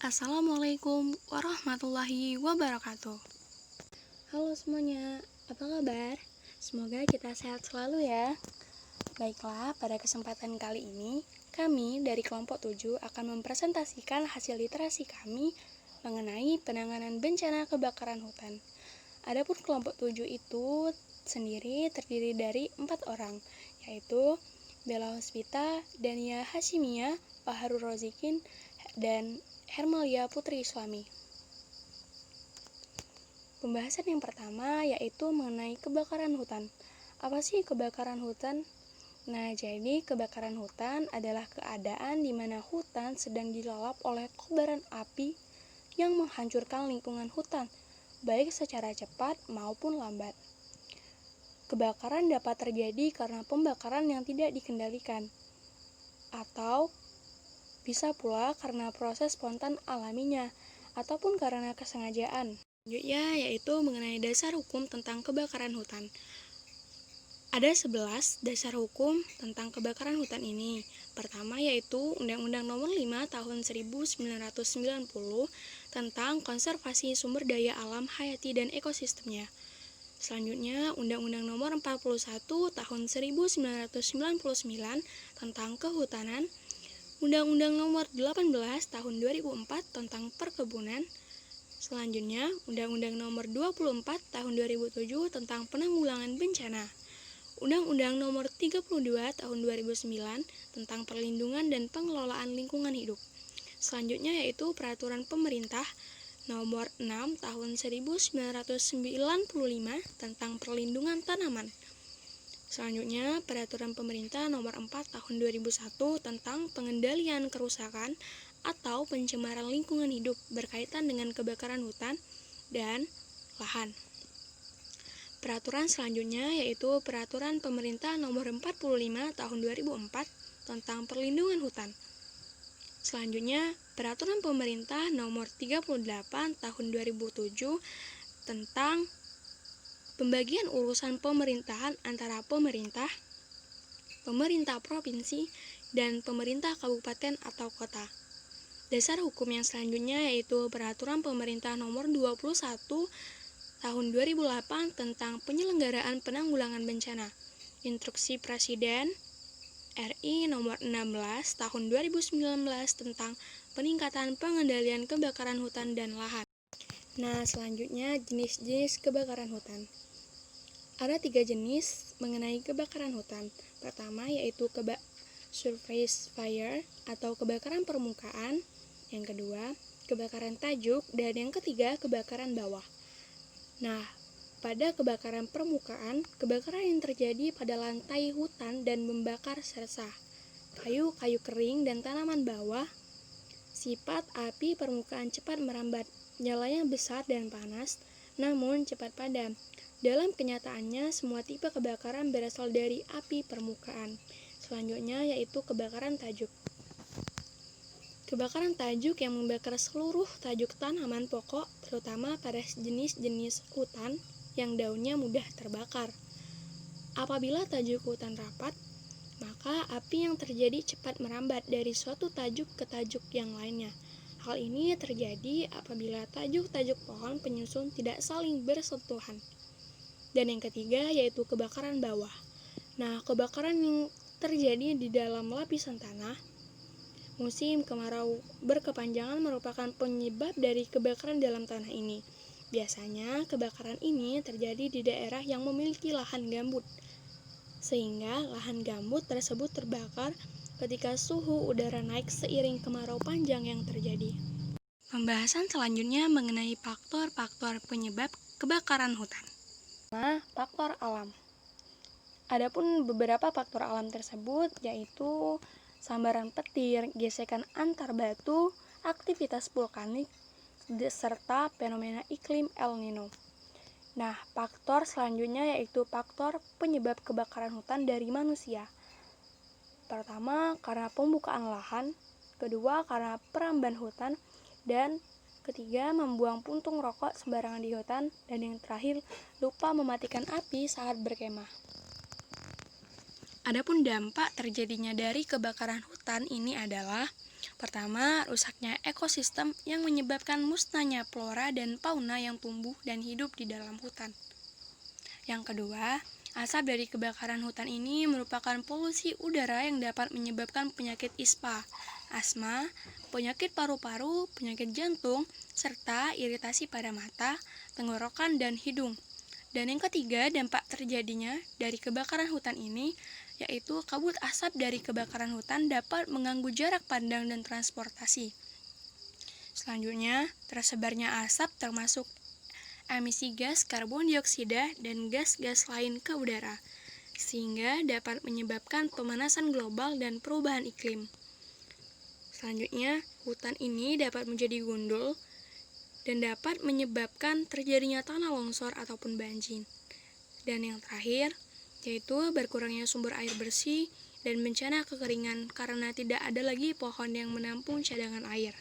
Assalamualaikum warahmatullahi wabarakatuh. Halo semuanya, apa kabar? Semoga kita sehat selalu ya. Baiklah, pada kesempatan kali ini, kami dari kelompok 7 akan mempresentasikan hasil literasi kami mengenai penanganan bencana kebakaran hutan. Adapun kelompok 7 itu sendiri terdiri dari 4 orang, yaitu Bella Hospita, Dania Hashimia, Fahrul Rozikin, dan Hermalia Putri Islami. Pembahasan yang pertama yaitu mengenai kebakaran hutan. Apa sih kebakaran hutan? Nah, jadi kebakaran hutan adalah keadaan di mana hutan sedang dilalap oleh kobaran api yang menghancurkan lingkungan hutan, baik secara cepat maupun lambat. Kebakaran dapat terjadi karena pembakaran yang tidak dikendalikan, atau bisa pula karena proses spontan alaminya, ataupun karena kesengajaan. Selanjutnya yaitu mengenai dasar hukum tentang kebakaran hutan. Ada 11 dasar hukum tentang kebakaran hutan ini. Pertama yaitu Undang-Undang Nomor 5 Tahun 1990 tentang konservasi sumber daya alam hayati dan ekosistemnya. Selanjutnya, Undang-Undang Nomor 41 Tahun 1999 tentang kehutanan, Undang-Undang Nomor 18 Tahun 2004 tentang perkebunan. Selanjutnya, Undang-Undang Nomor 24 Tahun 2007 tentang penanggulangan bencana. Undang-Undang Nomor 32 Tahun 2009 tentang perlindungan dan pengelolaan lingkungan hidup. Selanjutnya yaitu Peraturan Pemerintah Nomor 6 Tahun 1995 tentang perlindungan tanaman. Selanjutnya, Peraturan Pemerintah Nomor 4 Tahun 2001 tentang pengendalian kerusakan atau pencemaran lingkungan hidup berkaitan dengan kebakaran hutan dan lahan. Peraturan selanjutnya yaitu Peraturan Pemerintah Nomor 45 Tahun 2004 tentang perlindungan hutan. Selanjutnya, Peraturan Pemerintah Nomor 38 Tahun 2007 tentang pembagian urusan pemerintahan antara pemerintah provinsi, dan pemerintah kabupaten atau kota. Dasar hukum yang selanjutnya yaitu Peraturan Pemerintah Nomor 21 Tahun 2008 tentang penyelenggaraan penanggulangan bencana. Instruksi Presiden RI Nomor 16 Tahun 2019 tentang peningkatan pengendalian kebakaran hutan dan lahan. Nah, selanjutnya jenis-jenis kebakaran hutan. Ada 3 jenis mengenai kebakaran hutan. Pertama yaitu surface fire atau kebakaran permukaan. Yang kedua, kebakaran tajuk. Dan yang ketiga, kebakaran bawah. Nah, pada kebakaran permukaan, kebakaran yang terjadi pada lantai hutan dan membakar sersa, kayu-kayu kering dan tanaman bawah. Sifat api permukaan cepat merambat, nyalanya besar dan panas, namun cepat padam. Dalam kenyataannya, semua tipe kebakaran berasal dari api permukaan. Selanjutnya yaitu kebakaran tajuk. Kebakaran tajuk yang membakar seluruh tajuk tanaman pokok, terutama pada jenis-jenis hutan yang daunnya mudah terbakar. Apabila tajuk hutan rapat, maka api yang terjadi cepat merambat dari suatu tajuk ke tajuk yang lainnya. Hal ini terjadi apabila tajuk-tajuk pohon penyusun tidak saling bersentuhan. Dan yang ketiga yaitu kebakaran bawah. Nah, kebakaran yang terjadi di dalam lapisan tanah musim kemarau berkepanjangan merupakan penyebab dari kebakaran dalam tanah ini. Biasanya kebakaran ini terjadi di daerah yang memiliki lahan gambut, sehingga lahan gambut tersebut terbakar ketika suhu udara naik seiring kemarau panjang yang terjadi. Pembahasan selanjutnya mengenai faktor-faktor penyebab kebakaran hutan. Faktor alam. Adapun beberapa faktor alam tersebut yaitu sambaran petir, gesekan antar batu, aktivitas vulkanik, serta fenomena iklim El Nino. Nah, faktor selanjutnya yaitu faktor penyebab kebakaran hutan dari manusia. Pertama, karena pembukaan lahan, kedua karena peramban hutan, dan ketiga, membuang puntung rokok sembarangan di hutan, dan yang terakhir, lupa mematikan api saat berkemah. Adapun dampak terjadinya dari kebakaran hutan ini adalah Pertama, rusaknya ekosistem yang menyebabkan musnahnya flora dan fauna yang tumbuh dan hidup di dalam hutan. Yang kedua, asap dari kebakaran hutan ini merupakan polusi udara yang dapat menyebabkan penyakit ispa, asma, penyakit paru-paru, penyakit jantung, serta iritasi pada mata, tenggorokan, dan hidung. Dan yang ketiga, dampak terjadinya dari kebakaran hutan ini yaitu kabut asap dari kebakaran hutan dapat mengganggu jarak pandang dan transportasi. Selanjutnya, tersebarnya asap termasuk emisi gas karbon dioksida dan gas-gas lain ke udara, sehingga dapat menyebabkan pemanasan global dan perubahan iklim. Selanjutnya, hutan ini dapat menjadi gundul dan dapat menyebabkan terjadinya tanah longsor ataupun banjir. Dan yang terakhir, yaitu berkurangnya sumber air bersih dan bencana kekeringan karena tidak ada lagi pohon yang menampung cadangan air.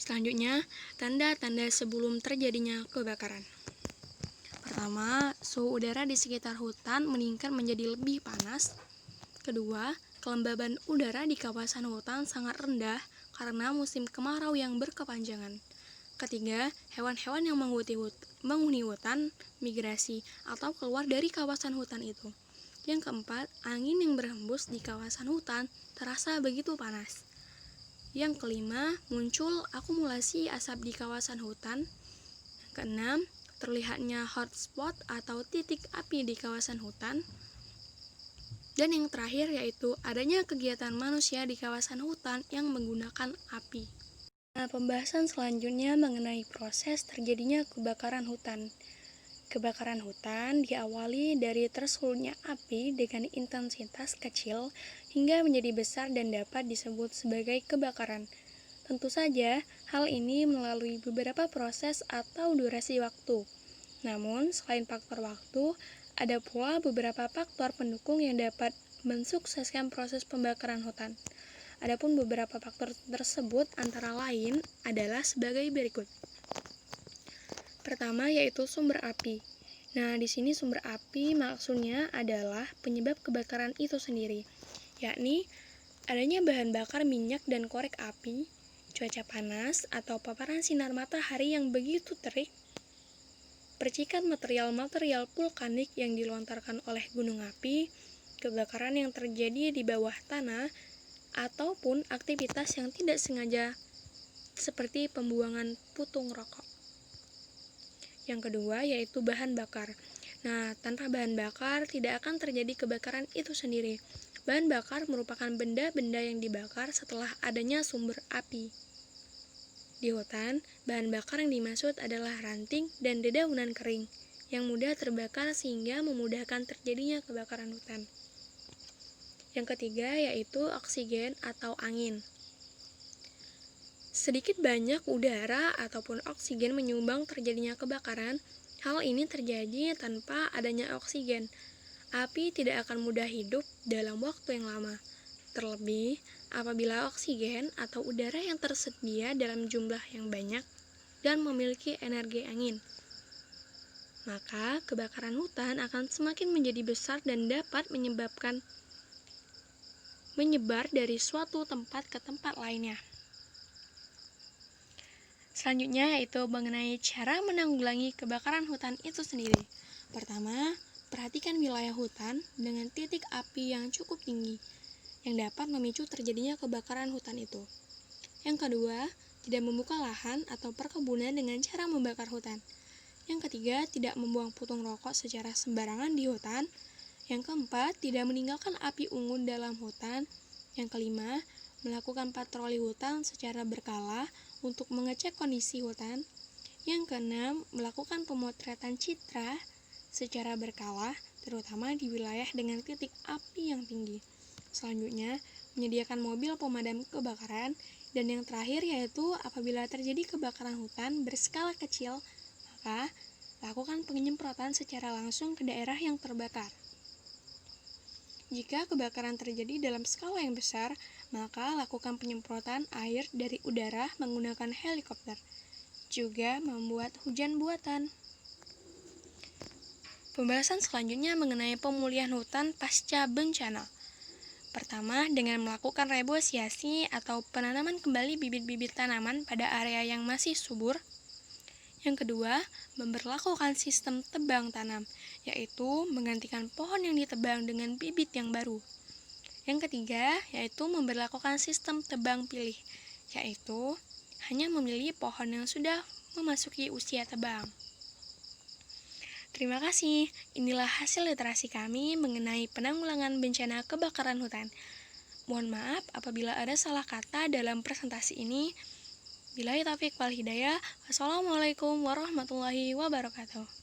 Selanjutnya, tanda-tanda sebelum terjadinya kebakaran. Pertama, suhu udara di sekitar hutan meningkat menjadi lebih panas. Kedua, kelembaban udara di kawasan hutan sangat rendah karena musim kemarau yang berkepanjangan. Ketiga, hewan-hewan yang menghuni hutan migrasi atau keluar dari kawasan hutan itu. Yang keempat, angin yang berhembus di kawasan hutan terasa begitu panas. Yang kelima, muncul akumulasi asap di kawasan hutan. Yang keenam, terlihatnya hotspot atau titik api di kawasan hutan. Dan yang terakhir yaitu adanya kegiatan manusia di kawasan hutan yang menggunakan api. Nah, pembahasan selanjutnya mengenai proses terjadinya kebakaran hutan. Kebakaran hutan diawali dari tersulutnya api dengan intensitas kecil hingga menjadi besar dan dapat disebut sebagai kebakaran. Tentu saja, hal ini melalui beberapa proses atau durasi waktu. Namun, selain faktor waktu, ada pula beberapa faktor pendukung yang dapat mensukseskan proses pembakaran hutan. Adapun beberapa faktor tersebut antara lain adalah sebagai berikut. Pertama yaitu sumber api. Nah, di sini sumber api maksudnya adalah penyebab kebakaran itu sendiri, yakni adanya bahan bakar minyak dan korek api, cuaca panas atau paparan sinar matahari yang begitu terik, percikan material-material vulkanik yang dilontarkan oleh gunung api, kebakaran yang terjadi di bawah tanah, ataupun aktivitas yang tidak sengaja seperti pembuangan putung rokok. Yang kedua yaitu bahan bakar. Nah, tanpa bahan bakar tidak akan terjadi kebakaran itu sendiri. Bahan bakar merupakan benda-benda yang dibakar setelah adanya sumber api. Di hutan, bahan bakar yang dimaksud adalah ranting dan dedaunan kering yang mudah terbakar sehingga memudahkan terjadinya kebakaran hutan. Yang ketiga yaitu oksigen atau angin. Sedikit banyak udara ataupun oksigen menyumbang terjadinya kebakaran. Hal ini terjadi tanpa adanya oksigen. Api tidak akan mudah hidup dalam waktu yang lama. Terlebih apabila oksigen atau udara yang tersedia dalam jumlah yang banyak dan memiliki energi angin. Maka kebakaran hutan akan semakin menjadi besar dan dapat menyebar dari suatu tempat ke tempat lainnya. Selanjutnya yaitu mengenai cara menanggulangi kebakaran hutan itu sendiri. Pertama, perhatikan wilayah hutan dengan titik api yang cukup tinggi yang dapat memicu terjadinya kebakaran hutan itu. Yang kedua, tidak membuka lahan atau perkebunan dengan cara membakar hutan. Yang ketiga, tidak membuang putung rokok secara sembarangan di hutan. Yang keempat, tidak meninggalkan api unggun dalam hutan. Yang kelima, melakukan patroli hutan secara berkala untuk mengecek kondisi hutan. Yang keenam, melakukan pemotretan citra secara berkala, terutama di wilayah dengan titik api yang tinggi. Selanjutnya, menyediakan mobil pemadam kebakaran. Dan yang terakhir yaitu apabila terjadi kebakaran hutan berskala kecil, maka lakukan penyemprotan secara langsung ke daerah yang terbakar. Jika kebakaran terjadi dalam skala yang besar, maka lakukan penyemprotan air dari udara menggunakan helikopter. Juga membuat hujan buatan. Pembahasan selanjutnya mengenai pemulihan hutan pasca bencana. Pertama, dengan melakukan reboisiasi atau penanaman kembali bibit-bibit tanaman pada area yang masih subur. Yang kedua, memberlakukan sistem tebang tanam, yaitu menggantikan pohon yang ditebang dengan bibit yang baru. Yang ketiga, yaitu memberlakukan sistem tebang pilih, yaitu hanya memilih pohon yang sudah memasuki usia tebang. Terima kasih, inilah hasil literasi kami mengenai penanggulangan bencana kebakaran hutan. Mohon maaf apabila ada salah kata dalam presentasi ini. Billahi taufiq wal hidayah. Wassalamualaikum warahmatullahi wabarakatuh.